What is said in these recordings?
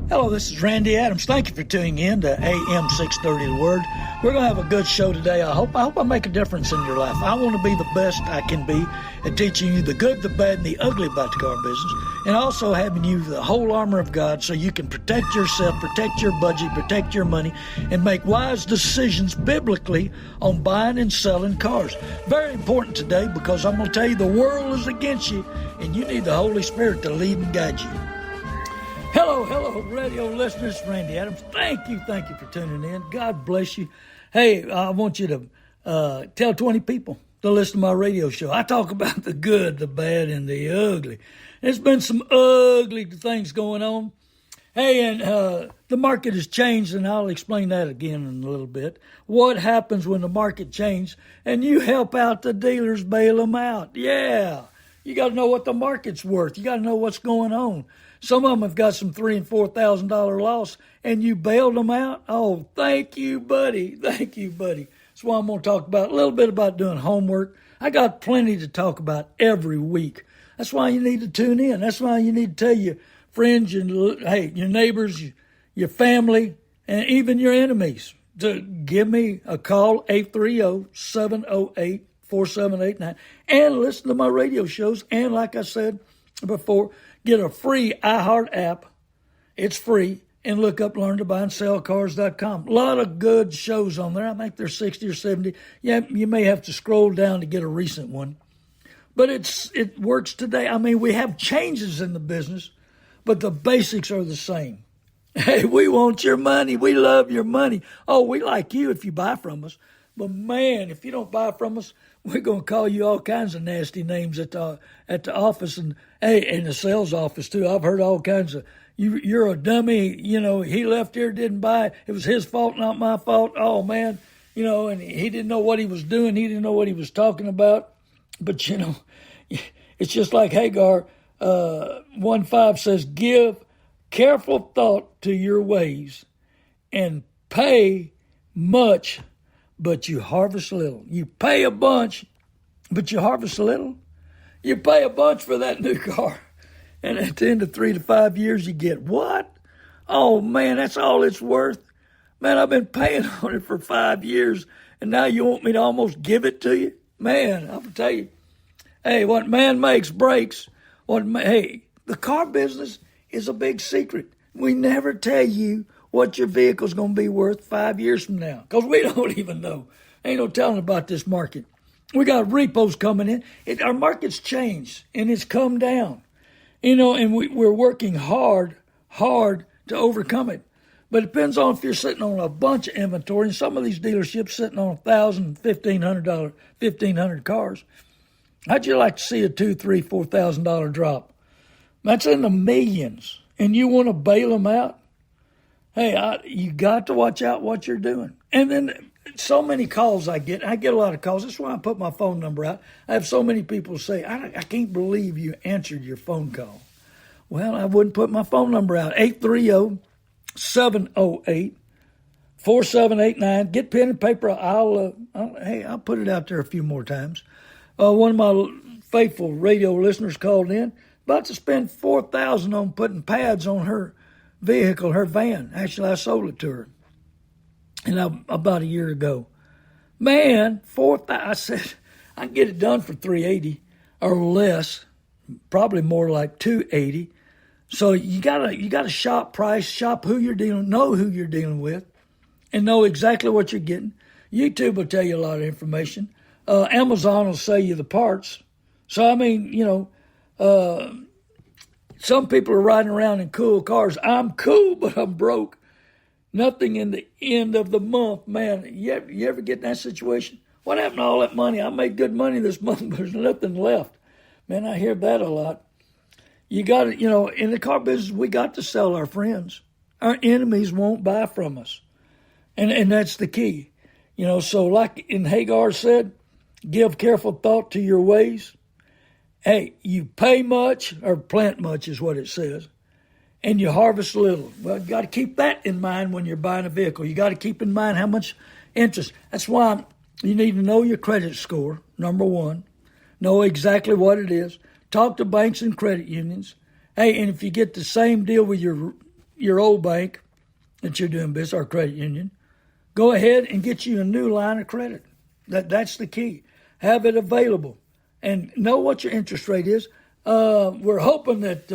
Hello, this is Randy Adams. Thank you for tuning in to AM 630 The Word. We're going to have a good show today. I hope I make a difference in your life. I want to be the best I can be at teaching you the good, the bad, and the ugly about the car business, and also having you the whole armor of God so you can protect yourself, protect your budget, protect your money, and make wise decisions biblically on buying and selling cars. Very important today because I'm going to tell you the world is against you, and you need the Holy Spirit to lead and guide you. Hello, radio listeners. Randy Adams. Thank you for tuning in. God bless you. Hey, I want you to tell 20 people to listen to my radio show. I talk about the good, the bad, and the ugly. There's been some ugly things going on. Hey, and the market has changed, and I'll explain that again in a little bit. What happens when the market changes, and you help out the dealers, bail them out. Yeah, you got to know what the market's worth. You got to know what's going on. Some of them have got some $3,000 and $4,000 loss, and you bailed them out. Oh, thank you, buddy. Thank you, buddy. That's why I'm going to talk about a little bit about doing homework. I got plenty to talk about every week. That's why you need to tune in. That's why you need to tell your friends, your neighbors, your family, and even your enemies to give me a call, 830-708-4789, and listen to my radio shows. And like I said before, get a free iHeart app. It's free. And look up learntobuyandSellCars.com. A lot of good shows on there. I think there's 60 or 70. Yeah, you may have to scroll down to get a recent one. But it works today. I mean, we have changes in the business, but the basics are the same. Hey, we want your money. We love your money. Oh, we like you if you buy from us. But, man, if you don't buy from us, we're going to call you all kinds of nasty names at the office and, hey, in the sales office, too. I've heard all kinds of, you're a dummy. You know, he left here, didn't buy. It was his fault, not my fault. Oh, man. You know, and he didn't know what he was doing. He didn't know what he was talking about. But, you know, it's just like Hagar 1:5 says, give careful thought to your ways and pay much, but you harvest little. You pay a bunch, but you harvest a little. You pay a bunch for that new car, and at the end of 3 to 5 years, you get what? Oh, man, that's all it's worth? Man, I've been paying on it for 5 years, and now you want me to almost give it to you? Man, I'll tell you, hey, what man makes breaks. Hey, the car business is a big secret. We never tell you what your vehicle's going to be worth 5 years from now, because we don't even know. Ain't no telling about this market. We got repos coming in. Our market's changed, and it's come down. You know, and we're working hard to overcome it. But it depends on if you're sitting on a bunch of inventory, and some of these dealerships sitting on $1,000, $1,500 cars. How'd you like to see a $2,000, $3,000, $4,000 drop? That's in the millions, and you want to bail them out? Hey, you got to watch out what you're doing. And then so many calls I get a lot of calls. That's why I put my phone number out. I have so many people say, I can't believe you answered your phone call. Well, I wouldn't put my phone number out. 830-708-4789. Get pen and paper. I'll put it out there a few more times. One of my faithful radio listeners called in, about to spend $4,000 on putting pads on her vehicle, her van. Actually, I sold it to her, and about a year ago. Man, $4,000. I said I can get it done for $380 or less, probably more like $280. So you gotta shop price, shop who you're dealing, know who you're dealing with, and know exactly what you're getting. YouTube will tell you a lot of information. Amazon will sell you the parts. So I mean, you know, some people are riding around in cool cars. I'm cool, but I'm broke. Nothing in the end of the month, man. You ever get in that situation? What happened to all that money? I made good money this month, but there's nothing left. Man, I hear that a lot. You got to, you know, in the car business, we got to sell our friends. Our enemies won't buy from us. And that's the key. You know, so like in Hagar said, give careful thought to your ways. Hey, you pay much, or plant much is what it says, and you harvest little. Well, you got to keep that in mind when you're buying a vehicle. You got to keep in mind how much interest. That's why you need to know your credit score, number one. Know exactly what it is. Talk to banks and credit unions. Hey, and if you get the same deal with your your old bank that you're doing business, or credit union, go ahead and get you a new line of credit. That's the key. Have it available and know what your interest rate is. We're hoping that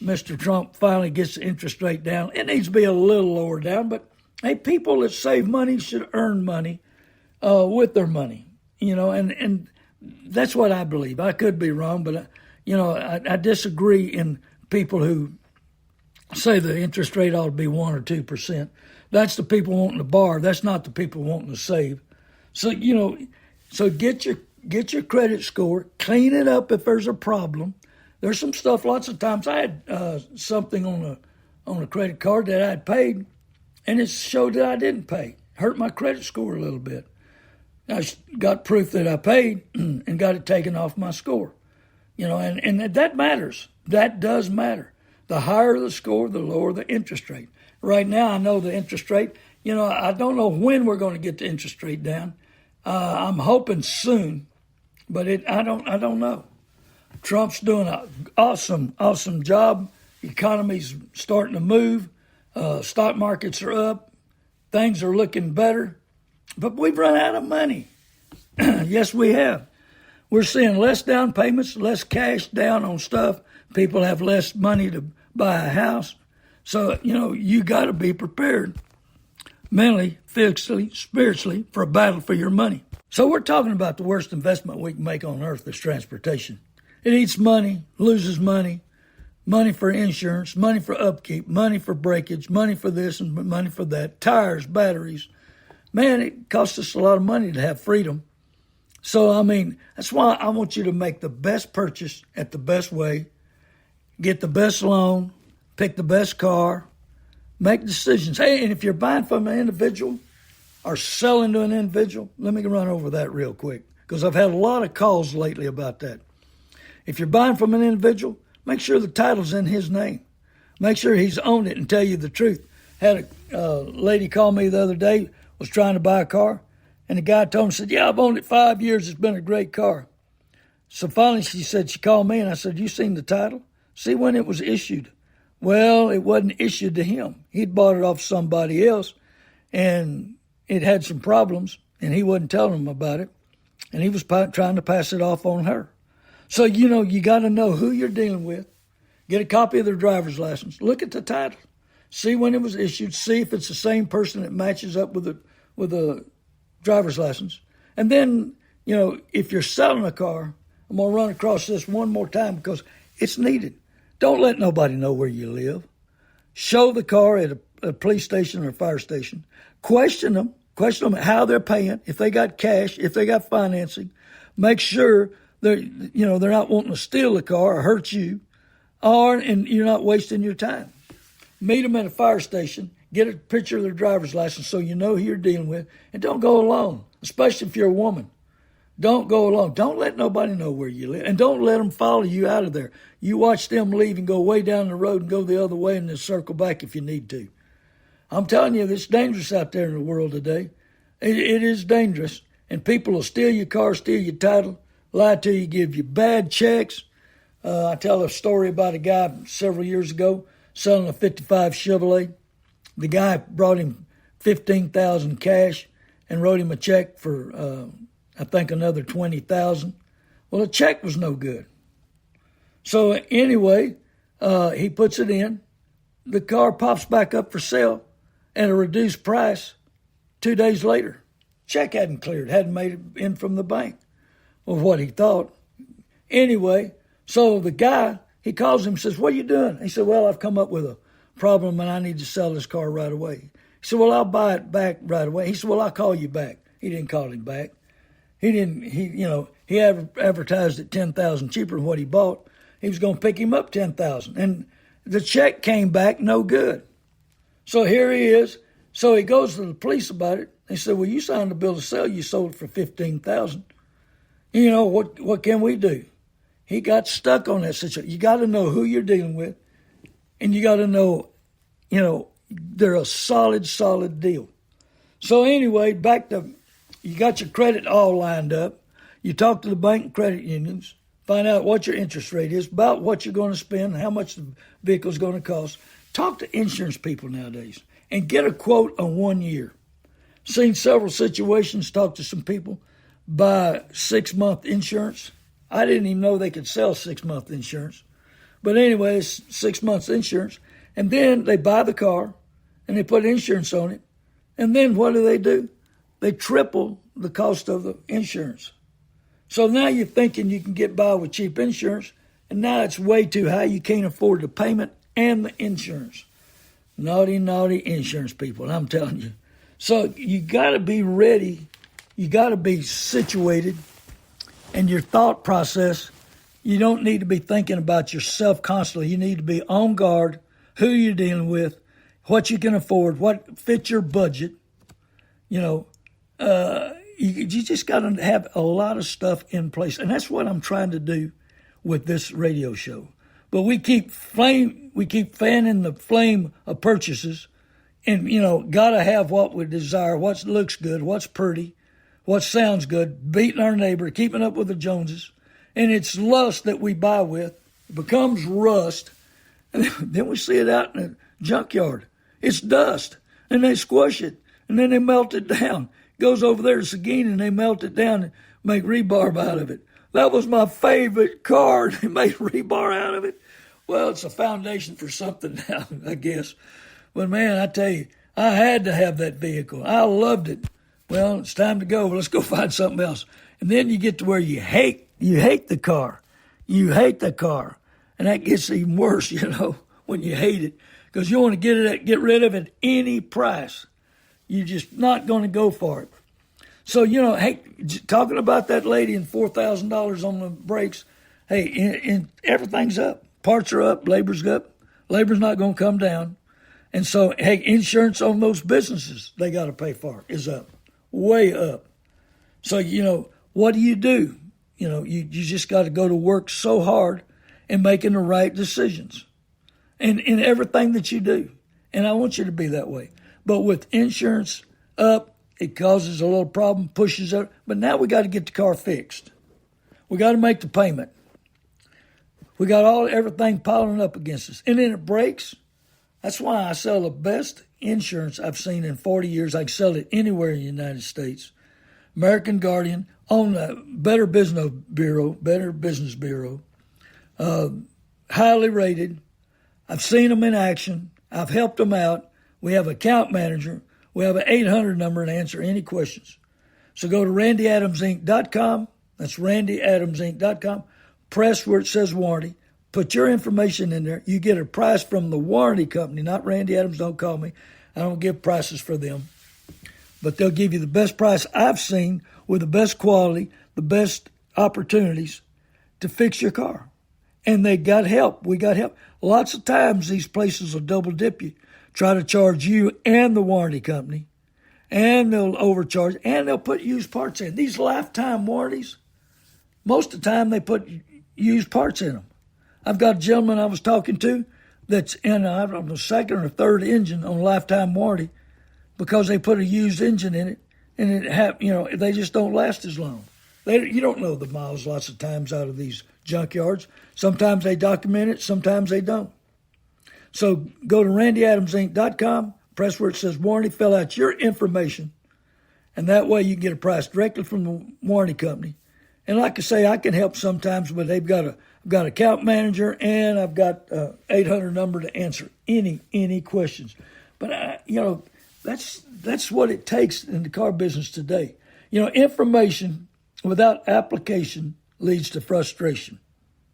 Mr. Trump finally gets the interest rate down. It needs to be a little lower down, but hey, people that save money should earn money with their money, and that's what I believe. I could be wrong, but I disagree in people who say the interest rate ought to be 1 or 2%. That's the people wanting to borrow. That's not the people wanting to save. So so get your credit score, clean it up if there's a problem. There's some stuff. Lots of times I had something on a credit card that I had paid, and it showed that I didn't pay. Hurt my credit score a little bit. I got proof that I paid and got it taken off my score. And that matters. That does matter. The higher the score, the lower the interest rate. Right now, I know the interest rate. I don't know when we're going to get the interest rate down. I'm hoping soon, but I don't know. Trump's doing an awesome job. The economy's starting to move. Stock markets are up. Things are looking better. But we've run out of money. Yes, we have. We're seeing less down payments, less cash down on stuff. People have less money to buy a house. So, you got to be prepared mentally, physically, spiritually for a battle for your money. So we're talking about the worst investment we can make on earth is transportation. It eats money, loses money for insurance, money for upkeep, money for breakage, money for this and money for that, tires, batteries. Man, it costs us a lot of money to have freedom. So, that's why I want you to make the best purchase at the best way, get the best loan, pick the best car, make decisions. Hey, and if you're buying from an individual or selling to an individual, let me run over that real quick because I've had a lot of calls lately about that. If you're buying from an individual, make sure the title's in his name. Make sure he's owned it and tell you the truth. Had a lady call me the other day, was trying to buy a car, and the guy told me, said, yeah, I've owned it 5 years. It's been a great car. So finally she called me, and I said, you seen the title? See when it was issued. Well, it wasn't issued to him. He'd bought it off somebody else, and it had some problems, and he wasn't telling them about it, and he was trying to pass it off on her. So, you got to know who you're dealing with. Get a copy of their driver's license. Look at the title. See when it was issued. See if it's the same person that matches up with the driver's license. And then, if you're selling a car, I'm going to run across this one more time because it's needed. Don't let nobody know where you live. Show the car at a police station or a fire station. Question them how they're paying, if they got cash, if they got financing. Make sure they're not wanting to steal the car or hurt you, and you're not wasting your time. Meet them at a fire station. Get a picture of their driver's license so you know who you're dealing with. And don't go alone, especially if you're a woman. Don't go alone. Don't let nobody know where you live. And don't let them follow you out of there. You watch them leave and go way down the road and go the other way and then circle back if you need to. I'm telling you, it's dangerous out there in the world today. It is dangerous. And people will steal your car, steal your title, lie to you, give you bad checks. I tell a story about a guy several years ago selling a 55 Chevrolet. The guy brought him $15,000 cash and wrote him a check for, I think, another $20,000. Well, the check was no good. So anyway, he puts it in. The car pops back up for sale at a reduced price 2 days later. Check hadn't cleared, hadn't made it in from the bank. Well, what he thought. Anyway, so the guy, he calls him and says, what are you doing? He said, well, I've come up with a problem and I need to sell this car right away. He said, well, I'll buy it back right away. He said, well, I'll call you back. He didn't call him back. He advertised it $10,000 cheaper than what he bought. He was going to pick him up $10,000. And the check came back no good. So here he is. So he goes to the police about it. They said, well, you signed a bill to sell. You sold it for $15,000. What can we do? He got stuck on that situation. You got to know who you're dealing with. And you got to know, they're a solid deal. So anyway, you got your credit all lined up. You talk to the bank and credit unions, find out what your interest rate is, about what you're going to spend, how much the vehicle's going to cost. talk to insurance people nowadays and get a quote on 1 year. Seen several situations, talked to some people, buy 6-month insurance. I didn't even know they could sell 6-month insurance. But anyway, it's 6 months insurance. And then they buy the car and they put insurance on it. And then what do? They triple the cost of the insurance. So now you're thinking you can get by with cheap insurance, and now it's way too high. You can't afford the payment and the insurance. Naughty, naughty insurance people, I'm telling you. So you got to be ready. You got to be situated. And your thought process, you don't need to be thinking about yourself constantly. You need to be on guard, who you're dealing with, what you can afford, what fits your budget. You just got to have a lot of stuff in place. And that's what I'm trying to do with this radio show. But we keep fanning the flame of purchases, and, got to have what we desire, what looks good, what's pretty, what sounds good, beating our neighbor, keeping up with the Joneses. And it's lust that we buy with. It becomes rust. And then we see it out in the junkyard. It's dust. And they squash it. And then they melt it down. It goes over there to Seguin and they melt it down and make rebar out of it. That was my favorite car. They made rebar out of it. Well, it's a foundation for something now, I guess. But man, I tell you, I had to have that vehicle. I loved it. Well, it's time to go. Let's go find something else. And then you get to where you hate the car. You hate the car. And that gets even worse, when you hate it. Because you want to get rid of it at any price. You're just not going to go for it. So, hey, talking about that lady and $4,000 on the brakes, hey, and everything's up. Parts are up. Labor's up. Labor's not going to come down. And so, hey, insurance on those businesses they got to pay for is up. Way up. So, what do? You just got to go to work so hard and making the right decisions and in everything that you do. And I want you to be that way. But with insurance up, it causes a little problem, pushes up. But now we got to get the car fixed. We got to make the payment. We got everything piling up against us. And then it breaks. That's why I sell the best insurance I've seen in 40 years. I can sell it anywhere in the United States. American Guardian, on the Better Business Bureau, highly rated. I've seen them in action. I've helped them out. We have an account manager. We have an 800 number to answer any questions. So go to randyadamsinc.com. That's randyadamsinc.com. Press where it says warranty. Put your information in there. You get a price from the warranty company, not Randy Adams. Don't call me. I don't give prices for them. But they'll give you the best price I've seen with the best quality, the best opportunities to fix your car. And they got help. We got help. Lots of times these places will double dip you, try to charge you and the warranty company, and they'll overcharge, and they'll put used parts in. These lifetime warranties, most of the time they put used parts in them. I've got a gentleman I was talking to that's in a second or third engine on lifetime warranty because they put a used engine in it, and they just don't last as long. You don't know the miles lots of times out of these junkyards. Sometimes they document it, sometimes they don't. So go to randyadamsinc.com, press where it says warranty, fill out your information, and that way you can get a price directly from the warranty company. And like I say, I can help sometimes, but I've got an account manager, and I've got 800 number to answer any questions. But that's what it takes in the car business today. Information without application leads to frustration.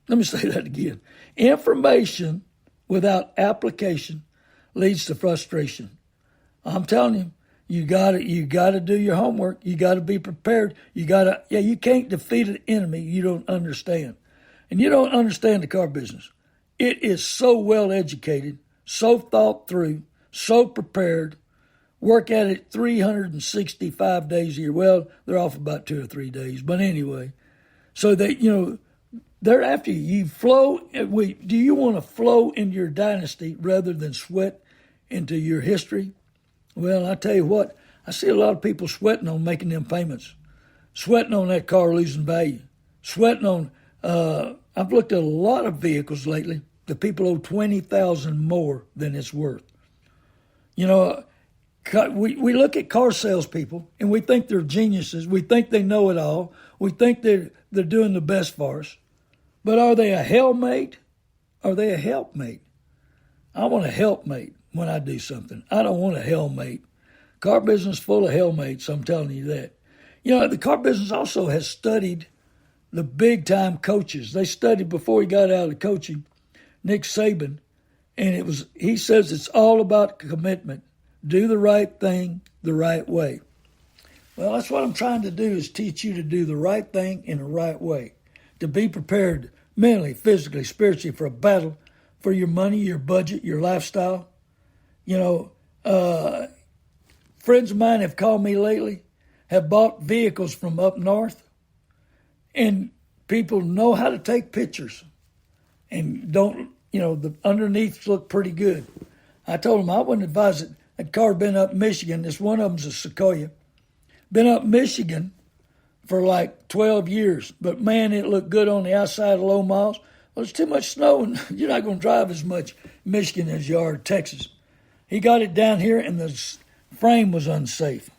Let me say that again. Information without application leads to frustration. I'm telling you. You got to do your homework. You got to be prepared. You can't defeat an enemy you don't understand. And you don't understand the car business. It is so well educated, so thought through, so prepared. Work at it 365 days a year. Well, they're off about 2 or 3 days, but anyway. So they're after you. You flow. Do you want to flow in your dynasty rather than sweat into your history? Well, I tell you what, I see a lot of people sweating on making them payments, sweating on that car losing value, sweating on, I've looked at a lot of vehicles lately the people owe $20,000 more than it's worth. You know, we look at car salespeople and we think they're geniuses. We think they know it all. We think they're doing the best for us. But are they a helpmate? Are they a helpmate? I want a helpmate when I do something. I don't want a helpmate. Car business full of helpmates, I'm telling you that. You know, the car business also has studied the big-time coaches. They studied before he got out of coaching, Nick Saban, and he says it's all about commitment. Do the right thing the right way. Well, that's what I'm trying to do, is teach you to do the right thing in the right way, to be prepared mentally, physically, spiritually for a battle for your money, your budget, your lifestyle. You know, friends of mine have called me lately, have bought vehicles from up north, and people know how to take pictures and don't, you know, the underneath look pretty good. I told them I wouldn't advise it. That car been up Michigan. This one of them's a Sequoia. Been up Michigan for like 12 years. But, man, it looked good on the outside of low miles. Well, there's too much snow, and you're not going to drive as much Michigan as you are Texas. He got it down here, and the frame was unsafe.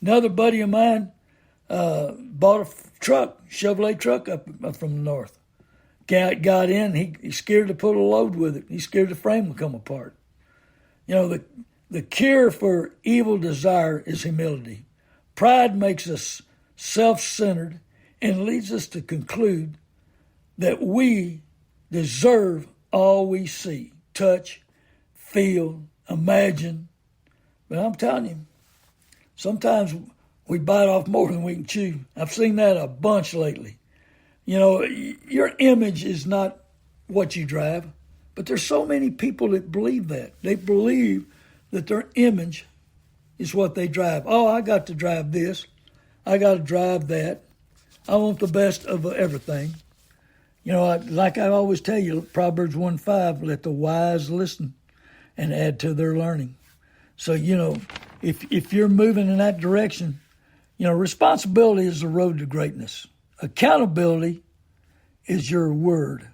Another buddy of mine bought a truck, Chevrolet truck up from the north. Got in. He's scared to put a load with it. He's scared the frame will come apart. You know, the cure for evil desire is humility. Pride makes us self-centered and leads us to conclude that we deserve all we see, touch, feel, imagine. But I'm telling you, sometimes we bite off more than we can chew. I've seen that a bunch lately. You know, your image is not what you drive, but there's so many people that believe that. They believe that their image is what they drive. Oh, I got to drive this. I got to drive that. I want the best of everything. You know, like I always tell you, Proverbs 1:5, let the wise listen and add to their learning. So, you know, if you're moving in that direction, you know, responsibility is the road to greatness. Accountability is your word,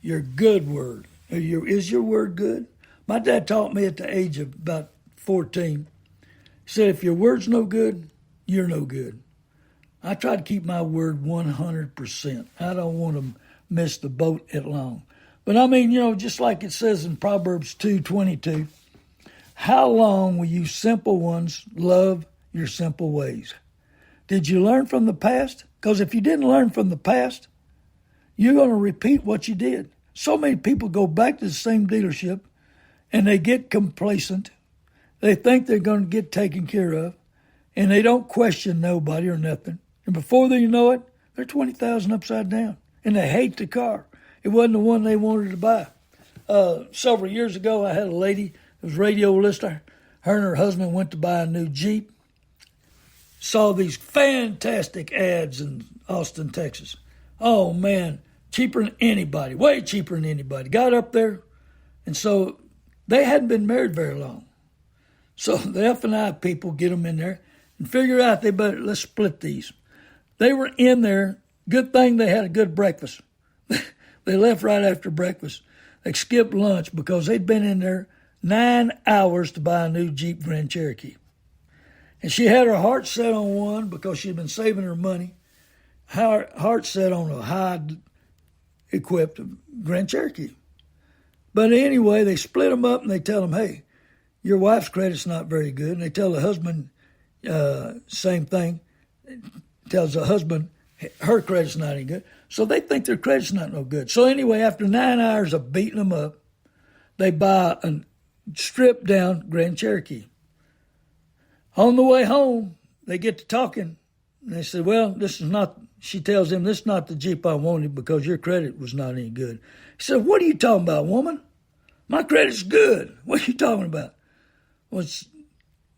your good word. Is your word good? My dad taught me at the age of about 14. He said, if your word's no good, you're no good. I try to keep my word 100%. I don't want to miss the boat at long. But I mean, you know, just like it says in Proverbs 2:22, how long will you simple ones love your simple ways? Did you learn from the past? Because if you didn't learn from the past, you're going to repeat what you did. So many people go back to the same dealership and they get complacent. They think they're going to get taken care of, and they don't question nobody or nothing. And before they know it, they're 20,000 upside down, and they hate the car. It wasn't the one they wanted to buy. Several years ago, I had a lady who was a radio listener. Her and her husband went to buy a new Jeep. Saw these fantastic ads in Austin, Texas. Oh, man, cheaper than anybody, way cheaper than anybody. Got up there, and so they hadn't been married very long. So the F&I people get them in there and figure out let's split these. They were in there. Good thing they had a good breakfast. They left right after breakfast. They skipped lunch because they'd been in there 9 hours to buy a new Jeep Grand Cherokee. And she had her heart set on one because she'd been saving her money. Heart set on a high-equipped Grand Cherokee. But anyway, they split them up and they tell them, hey, your wife's credit's not very good. And they tell the husband, same thing. Tells the husband, her credit's not any good. So they think their credit's not no good. So anyway, after 9 hours of beating them up, they buy a stripped-down Grand Cherokee. On the way home, they get to talking. And they said, well, she tells him, this is not the Jeep I wanted because your credit was not any good. He said, what are you talking about, woman? My credit's good. What are you talking about? Well,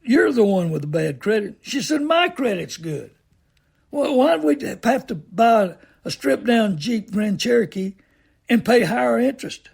you're the one with the bad credit. She said, my credit's good. Well, why do we have to buy a stripped-down Jeep Grand Cherokee and pay higher interest?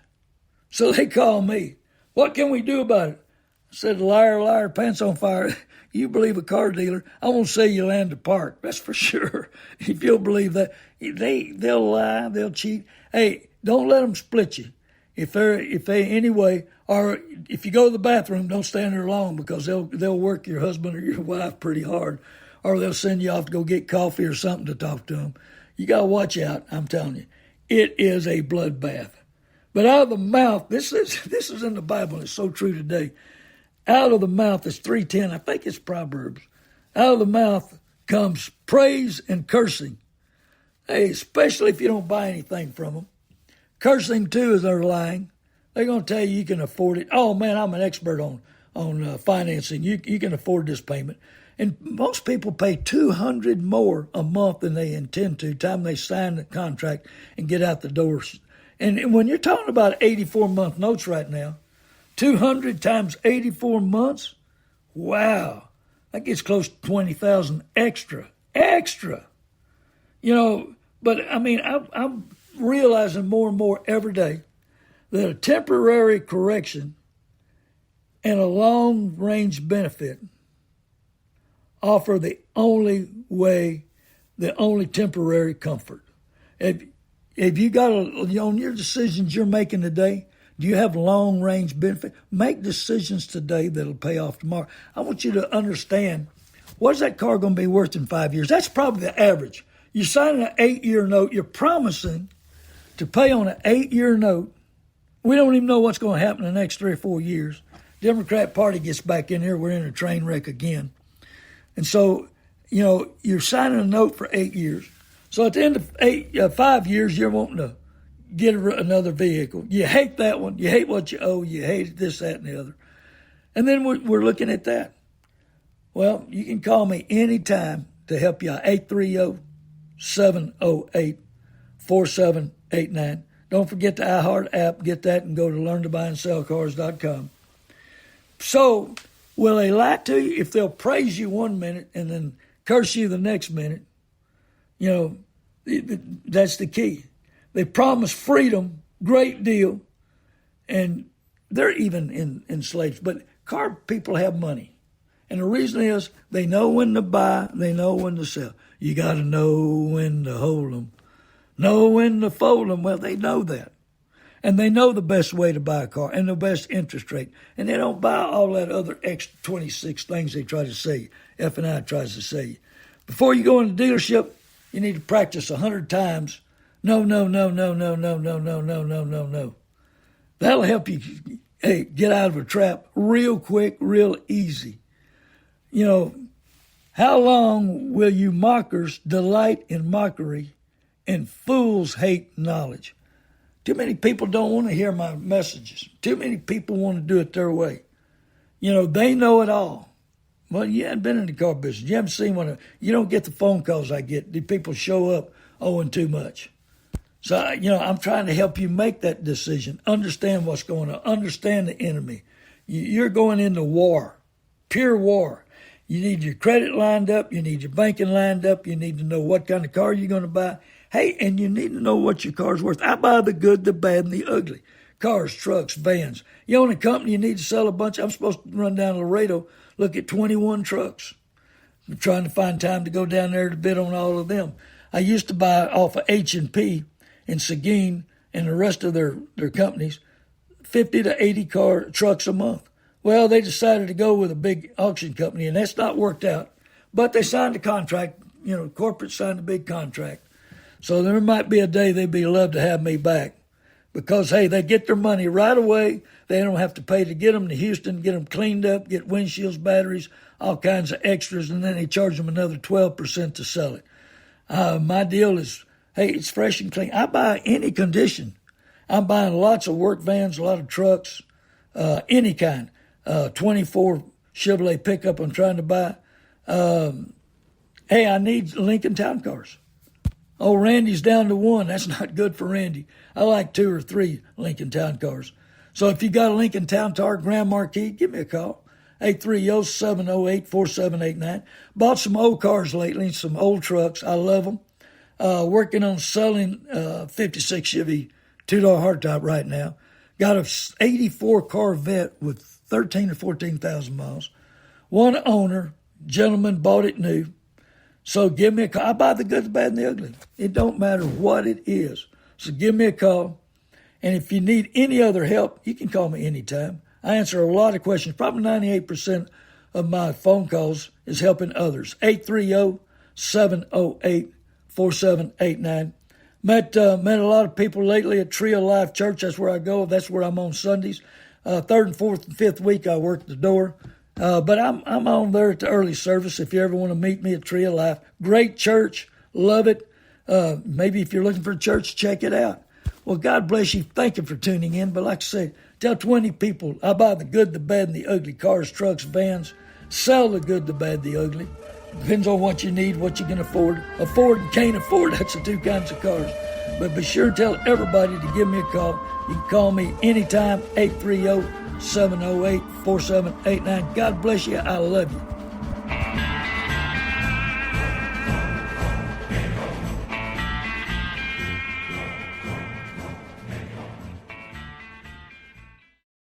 So they call me. What can we do about it? I said, liar, liar, pants on fire. You believe a car dealer, I won't say you land a park. That's for sure. If you'll believe that. They'll lie, they'll cheat. Hey, don't let them split you. if they anyway, or if you go to the bathroom, don't stand there long because they'll work your husband or your wife pretty hard, or they'll send you off to go get coffee or something to talk to them. You got to watch out. I'm telling you, it is a bloodbath. But out of the mouth, this is in the Bible, and it's so true today. Out of the mouth is 3:10. I think it's Proverbs. Out of the mouth comes praise and cursing. Hey, especially if you don't buy anything from them. Cursing too is they're lying. They're going to tell you can afford it. Oh man, I'm an expert on financing. You can afford this payment. And most people pay $200 more a month than they intend to time they sign the contract and get out the doors. And when you're talking about 84-month notes right now, 200 times 84 months, wow, that gets close to 20,000 extra. You know, but I mean, I'm realizing more and more every day that a temporary correction and a long-range benefit offer the only temporary comfort. If you got on your decisions you're making today, do you have long-range benefit? Make decisions today that'll pay off tomorrow. I want you to understand, what is that car going to be worth in 5 years? That's probably the average. You're signing an 8-year note. You're promising to pay on an 8-year note. We don't even know what's going to happen in the next 3 or 4 years. Democrat Party gets back in here, we're in a train wreck again. And so, you know, you're signing a note for 8 years. So at the end of 5 years, you're wanting to get another vehicle. You hate that one. You hate what you owe. You hate this, that, and the other. And then we're looking at that. Well, you can call me anytime to help you out. 830-708-4789. Don't forget the iHeart app. Get that and go to learntobuyandsellcars.com. So will they lie to you? If they'll praise you 1 minute and then curse you the next minute, you know, that's the key. They promise freedom, great deal, and they're even enslaved. But car people have money. And the reason is they know when to buy, they know when to sell. You got to know when to hold them, know when to fold them. Well, they know that. And they know the best way to buy a car and the best interest rate. And they don't buy all that other extra 26 things they try to say, F&I tries to say. Before you go in the dealership, you need to practice 100 times. No. That'll help you get out of a trap real quick, real easy. You know, how long will you mockers delight in mockery and fools hate knowledge? Too many people don't want to hear my messages. Too many people want to do it their way. You know, they know it all. Well, you haven't been in the car business. You haven't seen one. You don't get the phone calls I get. The people show up owing too much. So, you know, I'm trying to help you make that decision. Understand what's going on. Understand the enemy. You're going into war, pure war. You need your credit lined up. You need your banking lined up. You need to know what kind of car you're going to buy. Hey, and you need to know what your car's worth. I buy the good, the bad, and the ugly. Cars, trucks, vans. You own a company, you need to sell a bunch. I'm supposed to run down to Laredo, look at 21 trucks. I'm trying to find time to go down there to bid on all of them. I used to buy off of H&P and Seguin and the rest of their companies 50 to 80 trucks a month. Well, they decided to go with a big auction company, and that's not worked out. But they signed a contract. You know, corporate signed a big contract. So there might be a day they'd be love to have me back because, hey, they get their money right away. They don't have to pay to get them to Houston, get them cleaned up, get windshields, batteries, all kinds of extras, and then they charge them another 12% to sell it. My deal is, hey, it's fresh and clean. I buy any condition. I'm buying lots of work vans, a lot of trucks, any kind. 24 Chevrolet pickup I'm trying to buy. Hey, I need Lincoln Town Cars. Oh, Randy's down to one. That's not good for Randy. I like 2 or 3 Lincoln Town Cars. So if you got a Lincoln Town Car, Grand Marquis, give me a call. 830-708-4789. Bought some old cars lately, some old trucks. I love them. Working on selling 56 Chevy 2-door hardtop right now. Got a 84 Corvette with 13 or 14,000 miles. One owner, gentleman, bought it new. So give me a call. I buy the good, the bad, and the ugly. It don't matter what it is. So give me a call. And if you need any other help, you can call me anytime. I answer a lot of questions. Probably 98% of my phone calls is helping others. 830-708-4789. Met a lot of people lately at Tree of Life Church. That's where I go. That's where I'm on Sundays. Third and fourth and fifth week, I work the door. But I'm on there at the early service if you ever want to meet me at Tree of Life. Great church. Love it. Maybe if you're looking for a church, check it out. Well, God bless you. Thank you for tuning in. But like I say, tell 20 people I buy the good, the bad, and the ugly. Cars, trucks, vans. Sell the good, the bad, the ugly. Depends on what you need, what you can afford. Afford and can't afford, that's the two kinds of cars. But be sure to tell everybody to give me a call. You can call me anytime, 830-708-4789. God bless you. I love you.